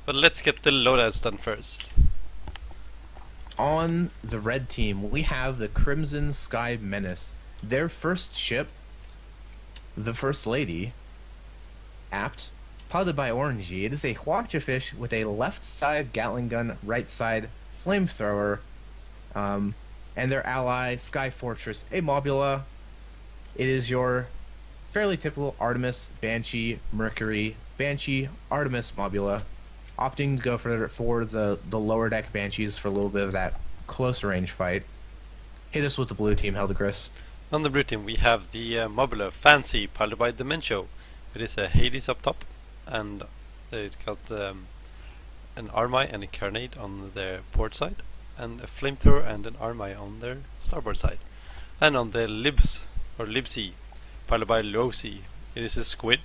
But let's get the loadouts done first. On the red team, we have the Crimson Sky Menace. Their first ship, the First Lady, apt, piloted by Orangey. It is a Hwachafish with a left side Gatling gun, right side flamethrower, um, and their ally, Sky Fortress, a Mobula. It is your fairly typical Artemis, Banshee, Mercury, Banshee, Artemis Mobula, opting to go for the lower deck Banshees for a little bit of that closer range fight. Hit us with the blue team, Heldegris. On the blue team we have the Mobula Fancy, piloted by Dementio. It is a Hades up top, and it got an Armai and a Carnade on their port side, and a Flamethrower and an Armai on their starboard side. And on the Libs, or Libsy, piloted by Losi, it is a Squid,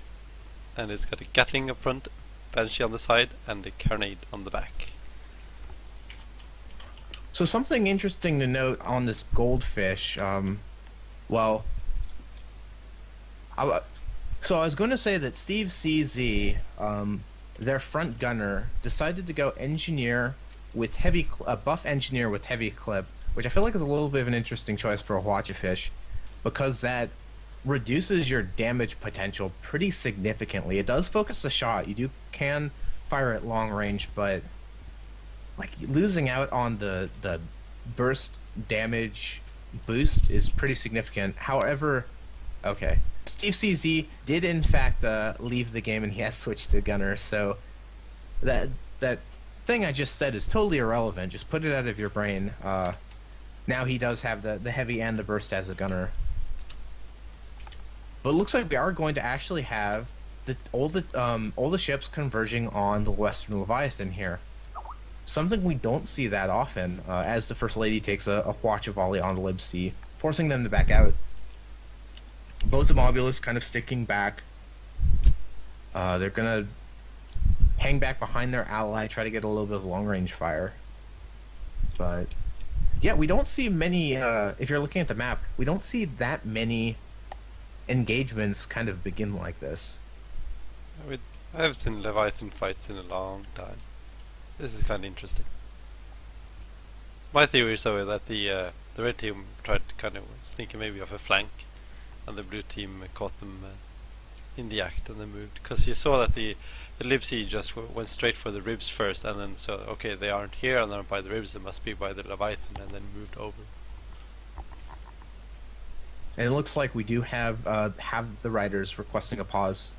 and it's got a Gatling up front, Banshee on the side, and a Carnade on the back. So something interesting to note on this goldfish, well, I, so I was going to say that Steve CZ, their front gunner, decided to go engineer with buff engineer with heavy clip, which I feel like is a little bit of an interesting choice for a Hwachafish, because that reduces your damage potential pretty significantly. It does focus the shot. You can fire at long range, but like losing out on the burst damage boost is pretty significant. However, okay, Steve CZ did in fact leave the game and he has switched to gunner, so that thing I just said is totally irrelevant. Just put it out of your brain. Now he does have the heavy and the burst as a gunner. But it looks like we are going to actually have all the ships converging on the Western Leviathan here. Something we don't see that often, as the First Lady takes a Hwacha volley on the Lib C, forcing them to back out. Both the Mobulas kind of sticking back. They're gonna hang back behind their ally, try to get a little bit of long-range fire. But yeah, we don't see many. If you're looking at the map, we don't see that many engagements kind of begin like this. I haven't seen Leviathan fights in a long time. This is kind of interesting. My theory is though that the red team tried to kind of sneak maybe off a flank, and the blue team caught them in the act and then moved. Because you saw that the Libsy just went straight for the ribs first, and then so okay, they aren't here and they're by the ribs, they must be by the Leviathan, and then moved over. And it looks like we do have the Ryders requesting a pause.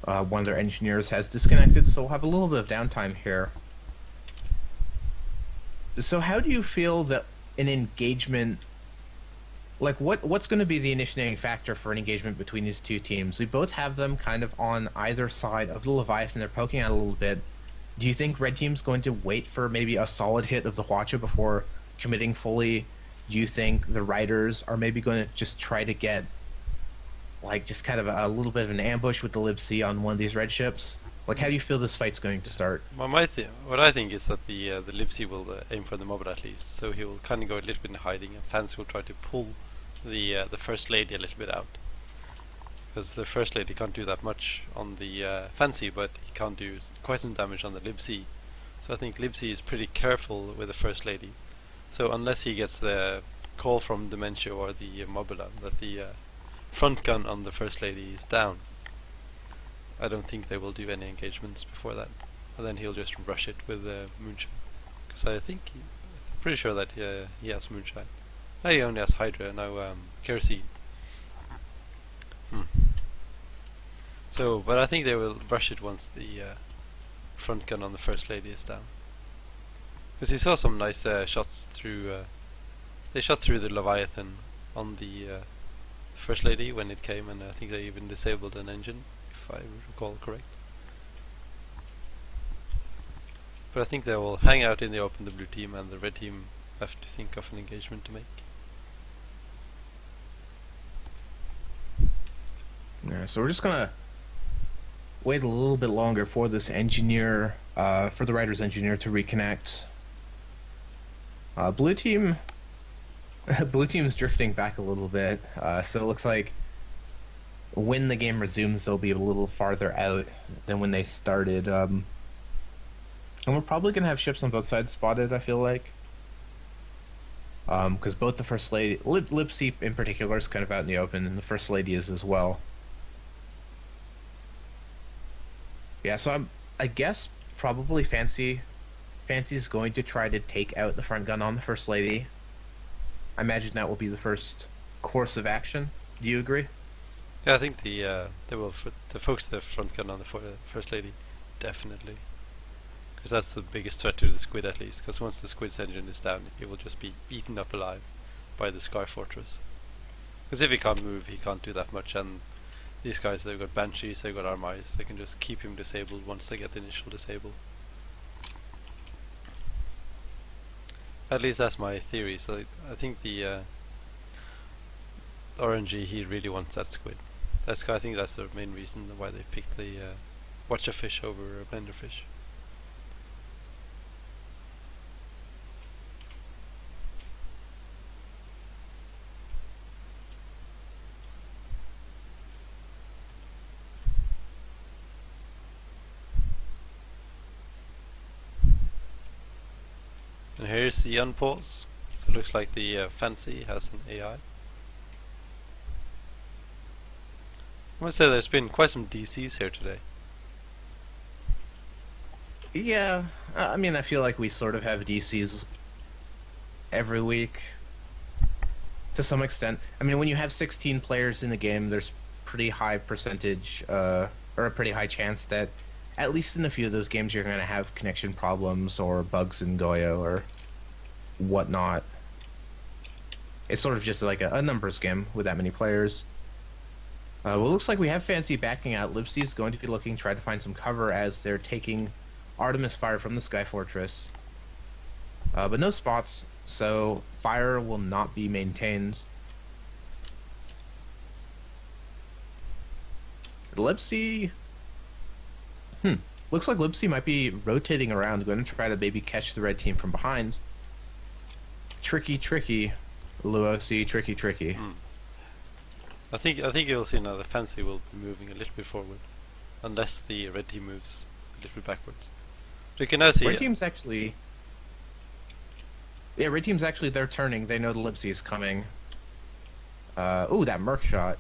One of their engineers has disconnected, so we'll have a little bit of downtime here. So how do you feel that an engagement, like what's going to be the initiating factor for an engagement between these two teams? We both have them kind of on either side of the Leviathan. They're poking out a little bit. Do you think red team's going to wait for maybe a solid hit of the Hwacha before committing fully? Do you think the Ryders are maybe going to just try to get like just kind of a little bit of an ambush with the Lib C on one of these red ships? Like, how do you feel this fight's going to start? Well, what I think is that the Libsy will aim for the Mobile at least, so he will kind of go a little bit in hiding, and Fancy will try to pull the First Lady a little bit out, because the First Lady can't do that much on the Fancy, but he can't do quite some damage on the Libsy. So I think Libsy is pretty careful with the First Lady. So unless he gets the call from Dementio or the Mobula that the front gun on the First Lady is down, I don't think they will do any engagements before that, and then he'll just rush it with Moonshine. Because I'm pretty sure that he has Moonshine. No, he only has Hydra, now Kerosene. So, but I think they will rush it once the front gun on the First Lady is down. Because you saw some nice shots through. They shot through the Leviathan on the First Lady when it came, and I think they even disabled an engine, if I recall correct. But I think they will hang out in the open, the blue team, and the red team have to think of an engagement to make. Yeah, so we're just gonna wait a little bit longer for this engineer, for the Ryders engineer to reconnect. Blue team, blue team's drifting back a little bit, so it looks like when the game resumes, they'll be a little farther out than when they started. And we're probably gonna have ships on both sides spotted, I feel like. Because both the First Lady, Lipsy in particular, is kind of out in the open, and the First Lady is as well. Yeah, so I guess probably Fancy's going to try to take out the front gun on the First Lady. I imagine that will be the first course of action. Do you agree? Yeah, I think they will focus the front gun on the First Lady, definitely. Because that's the biggest threat to the squid, at least. Because once the squid's engine is down, it will just be eaten up alive by the Sky Fortress. Because if he can't move, he can't do that much, and these guys, they've got Banshees, they've got Armais, they can just keep him disabled once they get the initial disable. At least that's my theory. So I think the RNG, he really wants that squid. I think that's the main reason why they picked the Watcher fish over a Blender fish. And here's the unpause. So it looks like the Fancy has an AI. I must say there's been quite some DCs here today. Yeah, I mean, I feel like we sort of have DCs every week to some extent. I mean, when you have 16 players in the game, there's pretty high percentage, or a pretty high chance that at least in a few of those games you're going to have connection problems or bugs in Goyo or whatnot. It's sort of just like a numbers game with that many players. Well, it looks like we have Fancy backing out. Lipsy's going to be looking to try to find some cover as they're taking Artemis fire from the Sky Fortress. But no spots, so fire will not be maintained. Lipsy... Looks like Lipsy might be rotating around, going to try to maybe catch the red team from behind. Tricky, Luosi, tricky. I think you'll see now the Fancy will be moving a little bit forward, unless the red team moves a little bit backwards. So you can now see red team's actually... Yeah, red team's actually, they're turning. They know the Lipsy is coming. Ooh, that Merc shot.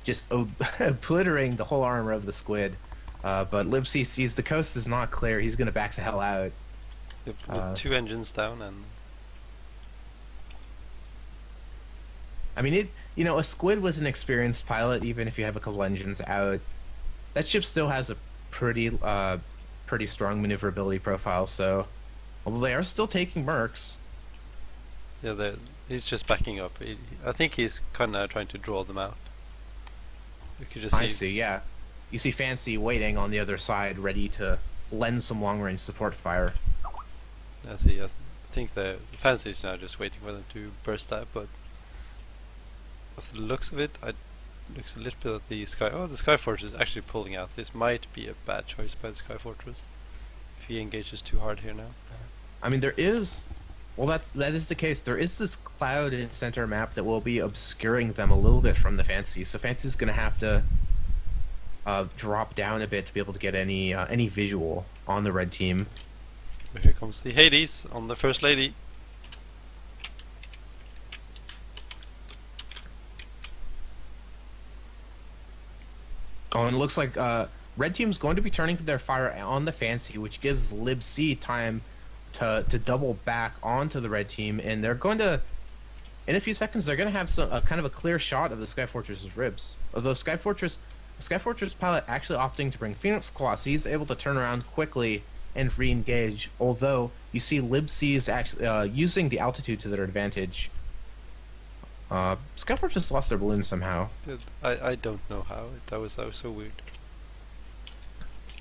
Just obliterating the whole armor of the squid. But Lipsy sees the coast is not clear. He's going to back the hell out. with 2 engines down and... I mean, a squid with an experienced pilot, even if you have a couple engines out, that ship still has a pretty strong maneuverability profile. So, although they are still taking mercs. Yeah, he's just backing up. I think he's kind of trying to draw them out. You could just see. I see, yeah. You see Fancy waiting on the other side, ready to lend some long-range support fire. I see. I think the Fancy is now just waiting for them to burst out, but of the looks of it, it looks a little bit at the Sky... Oh, the Sky Fortress is actually pulling out. This might be a bad choice by the Sky Fortress if he engages too hard here now. I mean, there is... Well, that is the case. There is this cloud in center map that will be obscuring them a little bit from the Fancy, so Fancy's going to have to drop down a bit to be able to get any visual on the red team. Here comes the Hades on the First Lady. Oh, and it looks like red team's going to be turning their fire on the Fancy, which gives Lib C time to double back onto the red team, and they're going to, in a few seconds, they're going to have a kind of a clear shot of the Sky Fortress's ribs. Although Sky Fortress pilot actually opting to bring Phoenix Claw, so he's able to turn around quickly and re-engage. Although you see Lib C is actually using the altitude to their advantage. Sky Fortress lost their balloon somehow. I don't know how. That was so weird.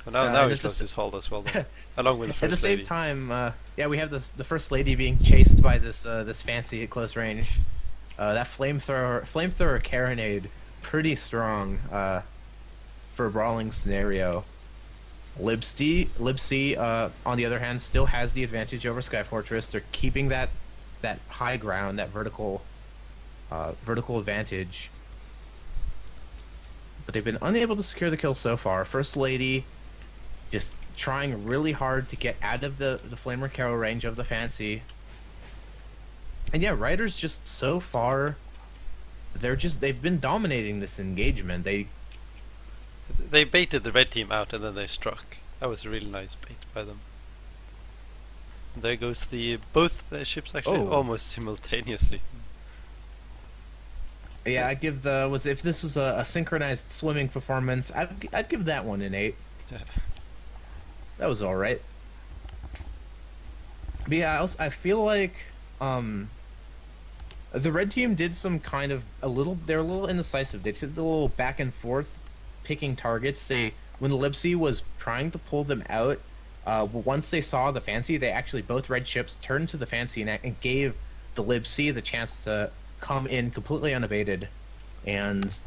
Well, now he's lost his hold as well, though, along with the First Lady. At the same time, yeah, we have the First Lady being chased by this Fancy at close range. That flamethrower carronade, pretty strong for a brawling scenario. Lib C, on the other hand, still has the advantage over Sky Fortress. They're keeping that high ground, that vertical advantage. But they've been unable to secure the kill so far. First Lady just trying really hard to get out of the flamer carrow range of the Fancy. And yeah, Ryders just so far, they've been dominating this engagement. They baited the red team out and then they struck. That was a really nice bait by them. And there goes both the ships actually almost simultaneously. Yeah, I'd give if this was a synchronized swimming performance, I'd give that one an 8. Yeah. That was all right. But yeah, I feel like the red team did some kind of they're a little indecisive. They did the little back and forth picking targets. When the Libsea was trying to pull them out, once they saw the Fancy, they actually both red ships turned to the Fancy and gave the Libsea the chance to come in completely unabated and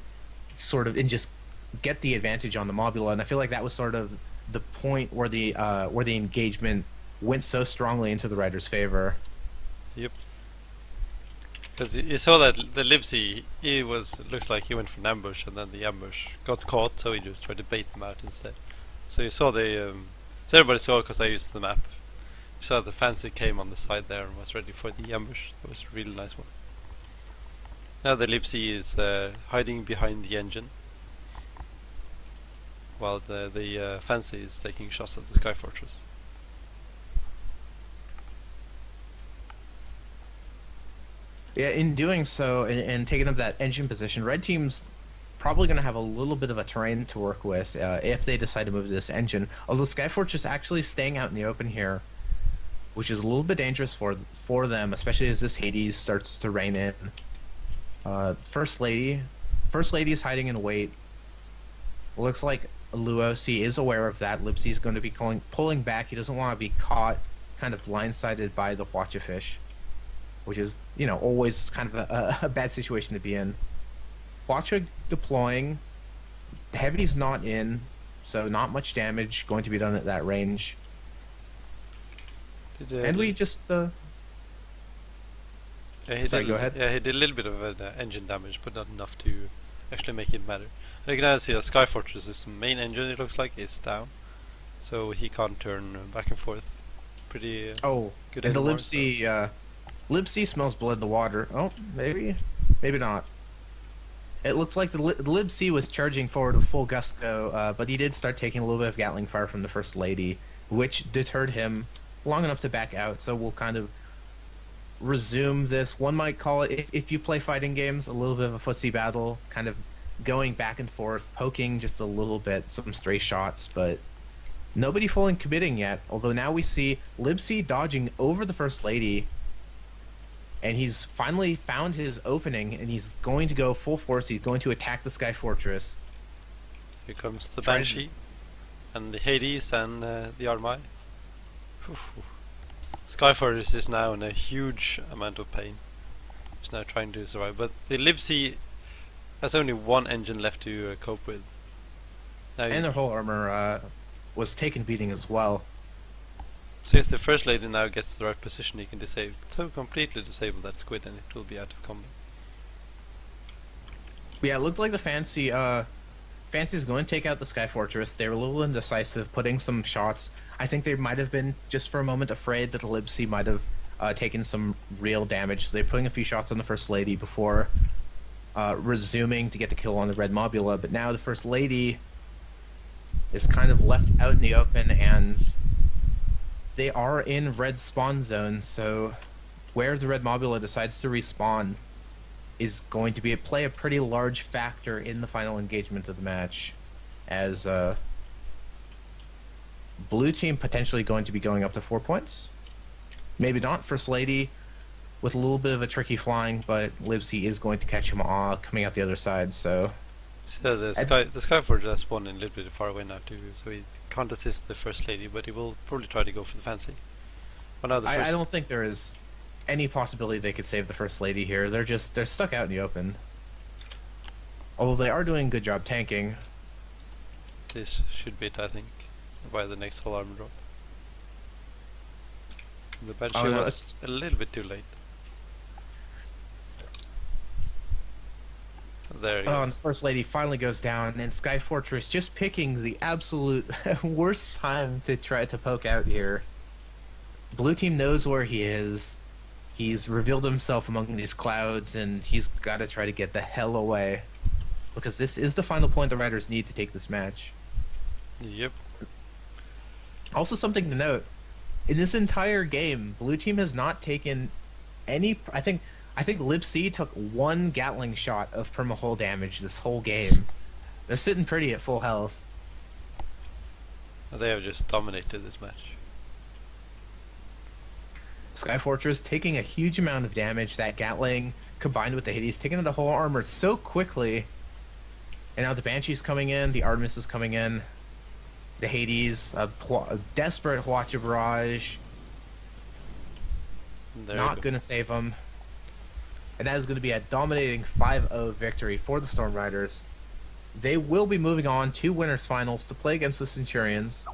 just get the advantage on the Mobula. And I feel like that was sort of the point where the engagement went so strongly into the Ryders' favor. Yep. Because you saw that the Libsea, looks like he went for an ambush, and then the ambush got caught, so he just tried to bait them out instead. So you saw so everybody saw, because I used the map, you saw the Fancy came on the side there and was ready for the ambush. That was a really nice one. Now the Libsea is hiding behind the engine, while the Fancy is taking shots at the Sky Fortress. Yeah, in doing so and taking up that engine position, red team's probably going to have a little bit of a terrain to work with if they decide to move this engine. Although Sky Fortress actually staying out in the open here, which is a little bit dangerous for them, especially as this Hades starts to rain in. First Lady is hiding in wait. Looks like Luosi is aware of that. Libsea is going to be pulling back. He doesn't want to be caught kind of blindsided by the Hwacha-fish, which is, always kind of a bad situation to be in. Hwacha deploying. Heavy's not in, so not much damage going to be done at that range. And we just... Yeah, Sorry, go ahead. Yeah, he did a little bit of engine damage, but not enough to actually make it matter. And you can now see that Sky Fortress's main engine, it looks like, is down, so he can't turn back and forth. Pretty good. And the Libsea, Libsea smells blood in the water. Oh, maybe not. It looks like the Libsea was charging forward with full gusto, but he did start taking a little bit of Gatling fire from the First Lady, which deterred him long enough to back out. So we'll kind of resume this. One might call it, if you play fighting games, a little bit of a footsie battle, kind of going back and forth, poking just a little bit, some stray shots, but nobody fully committing yet. Although now we see Libsea dodging over the First Lady, and he's finally found his opening, and he's going to go full force. He's going to attack the Sky Fortress. Here comes the Banshee, and the Hades, and the Armai. Sky Fortress is now in a huge amount of pain. He's now trying to survive, but the Libsea has only one engine left to cope with. Now and their whole armor was taken beating as well. So if the First Lady now gets the right position, he can completely disable that squid, and it will be out of combat. Yeah, it looked like the Fancy's going to take out the Sky Fortress. They were a little indecisive, putting some shots. I think they might have been, just for a moment, afraid that the Libsea might have taken some real damage. So they're putting a few shots on the First Lady before resuming to get the kill on the Red Mobula. But now the First Lady is kind of left out in the open, and they are in red spawn zone, so where the Red Mobula decides to respawn is going to play a pretty large factor in the final engagement of the match, as blue team potentially going to be going up to 4 points. Maybe not. First Lady with a little bit of a tricky flying, but Libsea is going to catch him coming out the other side, so... So the Sky Fortress has spawned in a little bit far away now too, so he can't assist the First Lady, but he will probably try to go for the Fancy. But now I don't think there is any possibility they could save the First Lady here. They're stuck out in the open. Although they are doing a good job tanking. This should be it, I think, by the next whole armor drop. The Banshee was a little bit too late. There he Oh, and goes. the First Lady finally goes down, and Sky Fortress just picking the absolute worst time to try to poke out here. Blue team knows where he is. He's revealed himself among these clouds, and he's got to try to get the hell away. Because this is the final point the Ryders need to take this match. Yep. Also, something to note: in this entire game, Blue team has not taken any. I think Lib C took one Gatling shot of perma-hull damage this whole game. They're sitting pretty at full health. They have just dominated this match. Sky Fortress taking a huge amount of damage. That Gatling combined with the Hades taking the whole armor so quickly. And now the Banshee's coming in, the Artemis is coming in, the Hades, a desperate Hwacha Barrage, There not you go. gonna save him. And that is going to be a dominating 5-0 victory for the Storm Riders. They will be moving on to Winners Finals to play against the Centurions.